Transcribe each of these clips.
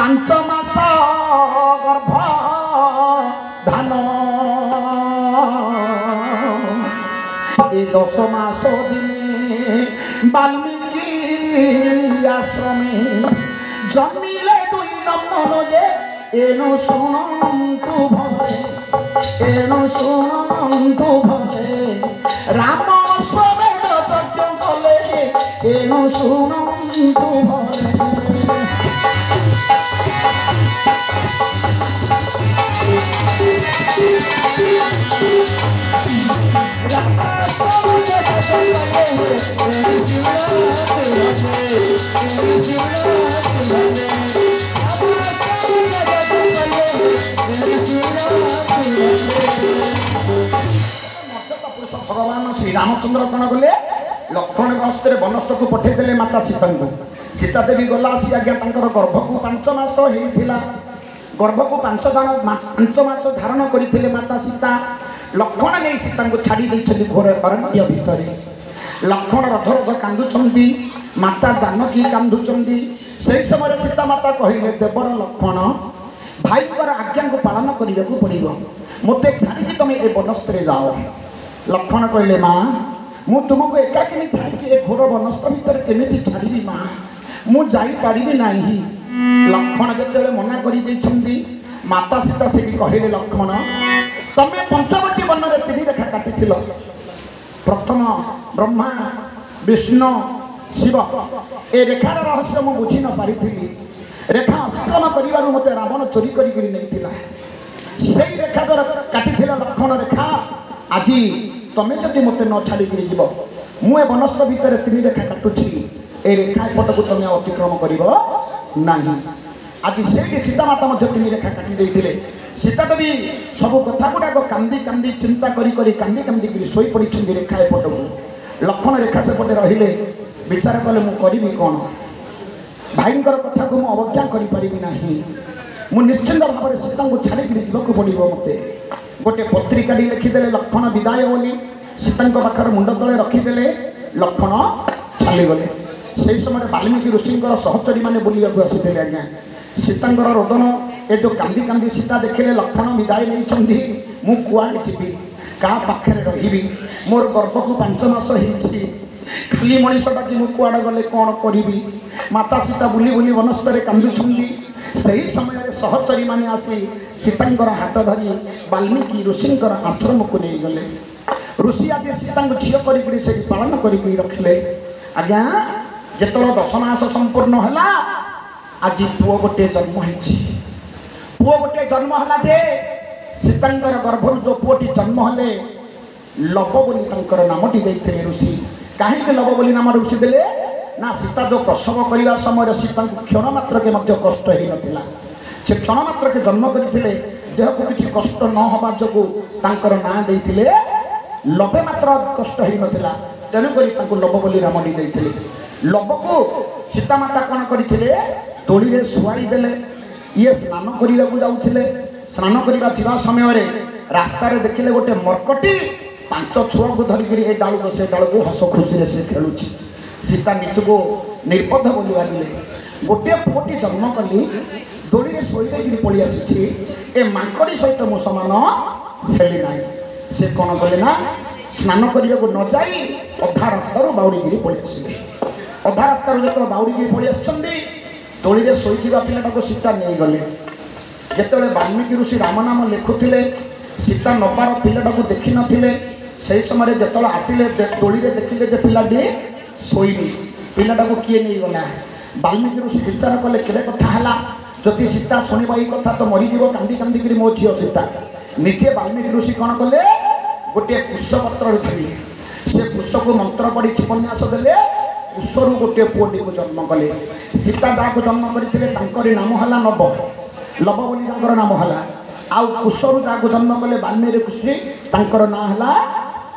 5 मास गर्भ धान ए 10 मास दिने वाल्मीकि आश्रमे जन्मिले 2 नंदन जे एनो शुणन्तु भले एनो शुणन्तु भले राम स्वमेध यज्ञ कले एनो शुणन्तु भले भगवान श्री रामचंद्र कौन गले लक्ष्मण हस्ते वनस्थ को पठेदेले माता सीता को सीता देवी गला सी आज्ञा गर्भ को 5 मास होता गर्भ को 5 मास धारण करते माता सीता लक्ष्मण नहीं सीता को छाड़ी घोर अरण्य भितर लक्ष्मण रथ रथ कांदुंट माता जानकी कांदुंट से समय सीता माता कहले देवर लक्ष्मण भाई आज्ञा को पालन करने को पड़ो मत छाड़ी तुम ए वनस्थ जाओ लक्ष्मण कहले माँ मु तुमको एकाकिनी छाड़ी ए घोर वनस्थ भितर केमी छाड़ी माँ मुझे ना लक्ष्मण जो मना कर माता सीता से कहले लक्ष्मण तमें पंचवटी वन में 3 रेखा काटी प्रथम ब्रह्मा विष्णु शिव ए रेखार रहस्य मुझे बुझी न पारी रेखा अतिक्रम कर मत रावण चोरी कर रेखा द्वारा काटी लक्ष्मण रेखा आज तमें जदि मत न छाड़ी जीव मुझे वनस्थ भितर 3 रेखा काटुची ए रेखा एपट को तुम अतिक्रम कर आज से सीता माता 3 रेखा काटी देते सीता देवी सब कथा गुड़ाक कांदी कांदी चिंता करी कांदी कांदी शोई पड़ी रेखा एपट को लक्ष्मण रेखा सेपटे रहिले विचार कले मु करी कौन भाई कथा को मुझे अवज्ञा करी निश्चिंत भाव में सीता को छाड़ी जीवाक पड़ो मत गोटे पत्रिका लिखिदे लक्ष्मण विदाय बोली सीता पाखर मुंड तले रखीदे लक्ष्मण चलीगले से समय वाल्मीकि ऋषि सहचरी मैंने बुलाक आसी आज्ञा सीता रोदन ए जो कांदी कांदी सीता देखिले लक्ष्मण विदाय नहीं मुझे जी क्या पाखे रही मोर गर्भ को 5 मास होती खाली मनीषटा कि मुझे गले कौन करी माता सीता बुली बुली वनस्तर कांदुंट से ही समय सहचरी मैंने आसी सीता हाथ धरी वाल्मीकि ऋषि आश्रम को नहीं गले ऋषि आज सीता झील कर पालन कर रखिले आज्ञा जो 10 मास संपूर्ण है आज पुओ गोटे जन्म पुओ गोटे जन्म है सीता गर्भर जो पुओटी जन्म हेले लव बोली नामटी देते ऋषि कहीं लव बोली नाम ऋषि देले ना सीता जो प्रसव करने समय सीता क्षण मात्र के कष्ट हो नाला से क्षण मात्र के जन्म करते देह को किसी कष्ट न हवा जो ना देते लवे मात्र कष्ट हो नाला तेणुक लव बोली नामटी देते लव को सीता माता कौन करते दोली में शुआई देले ये स्नान करने को जाते स्नान करवा समय रास्तार देखिले गोटे मर्कटी 5 छुआ को धरिक ए डाल को से डाल को हस खुशी से खेलु सीता निज को निर्बोध बोली भाविले गोटे पुओटी जन्म कली दोली में शोई पलि आसी ए मांकड़ी सहित मो समान हेली ना से कौन कले ना स्नान करने को न जाई अधा रास्तार बाउरीगिरी पलि आसिले अधा रास्तार जो बाउरीगिरी पलि आसछन्ती दोली में शोईथिबा पिलाटा को सीता नहीं गले जिते वाल्मीकि ऋषि राम नाम लिखुले सीता नबार पिलाटा को देखी नथिले से समय जो आसिले दोली में देखिले जे पिलाटी शोईनी पिलाटा को किए नहीं गला वाल्मीकि ऋषि विचार कले केड़े कथा है जदि सीता शुणव ये कथा तो मरीज कांदी कांदी मो झील सीता निजे वाल्मीकि ऋषि कौन कले गोटे पुष्पपत्र धरले से पुष्प को मंत्र पढ़ी उपन्यास देले पुष्परू गोटे पुओटी को जन्म कले सीता जहाँ जन्म करते नाम है नव लव बोली नाम है आउ कुशरू जहाँ जन्म कले वाल्मीकि ऋषि ना है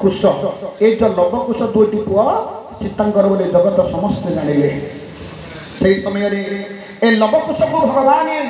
कुश ये जो लव कुश 2टी पुओ सीतांकर बोले जगत समस्ते जानिले से समय ए लव कुश को भगवान